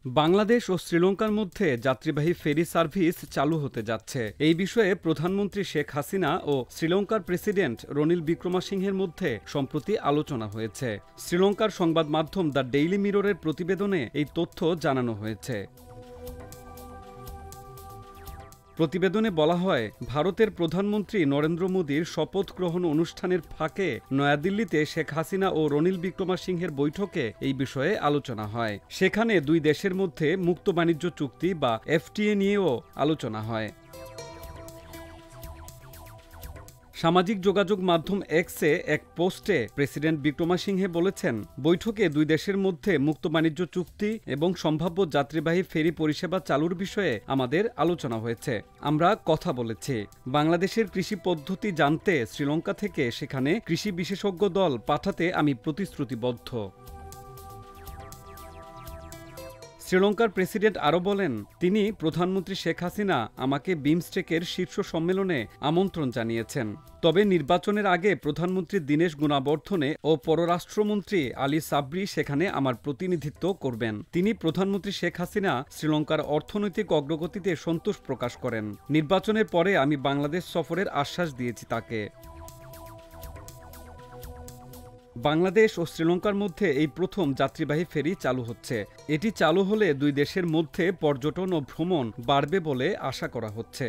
বাংলাদেশ ও শ্রীলঙ্কার মধ্যে যাত্রীবাহী ফেরি সার্ভিস চালু হতে যাচ্ছে। এই বিষয়ে প্রধানমন্ত্রী শেখ হাসিনা ও শ্রীলঙ্কার প্রেসিডেন্ট রনিল বিক্রমাসিংহের মধ্যে সম্প্রতি আলোচনা হয়েছে। শ্রীলঙ্কার সংবাদ মাধ্যম দ্য ডেইলি মিররের প্রতিবেদনে এই তথ্য জানানো হয়েছে। প্রতিবেদনে বলা হয়, ভারতের প্রধানমন্ত্রী নরেন্দ্র মোদীর শপথ গ্রহণ অনুষ্ঠানের ফাঁকে নয়াদিল্লিতে শেখ হাসিনা ও রনিল বিক্রমাসিংহের বৈঠকে এই বিষয়ে আলোচনা হয়। সেখানে দুই দেশের মধ্যে মুক্ত বাণিজ্য চুক্তি বা এফটিএ নিয়েও আলোচনা হয়। সামাজিক যোগাযোগ মাধ্যম এক্সে এক পোস্টে প্রেসিডেন্ট বিক্রমাসিংহে বলেছেন, বৈঠকে দুই দেশের মধ্যে মুক্ত বাণিজ্য চুক্তি এবং সম্ভাব্য যাত্রীবাহী ফেরি পরিষেবা চালুর বিষয়ে আমাদের আলোচনা হয়েছে। আমরা কথা বলেছি। বাংলাদেশের কৃষি পদ্ধতি জানতে শ্রীলঙ্কা থেকে সেখানে কৃষি বিশেষজ্ঞ দল পাঠাতে আমি প্রতিশ্রুতিবদ্ধ। শ্রীলঙ্কার প্রেসিডেন্ট আরও বলেন, তিনি প্রধানমন্ত্রী শেখ হাসিনা আমাকে বিমস্টেকের শীর্ষ সম্মেলনে আমন্ত্রণ জানিয়েছেন। তবে নির্বাচনের আগে প্রধানমন্ত্রী দীনেশ গুণাবর্ধনে ও পররাষ্ট্রমন্ত্রী আলী সাবরি সেখানে আমার প্রতিনিধিত্ব করবেন। তিনি প্রধানমন্ত্রী শেখ হাসিনা শ্রীলঙ্কার অর্থনৈতিক অগ্রগতিতে সন্তোষ প্রকাশ করেন। নির্বাচনের পরে আমি বাংলাদেশ সফরের আশ্বাস দিয়েছি তাকে। বাংলাদেশ ও শ্রীলঙ্কার মধ্যে এই প্রথম যাত্রীবাহী ফেরি চালু হচ্ছে। এটি চালু হলে দুই দেশের মধ্যে পর্যটন ও ভ্রমণ বাড়বে বলে আশা করা হচ্ছে।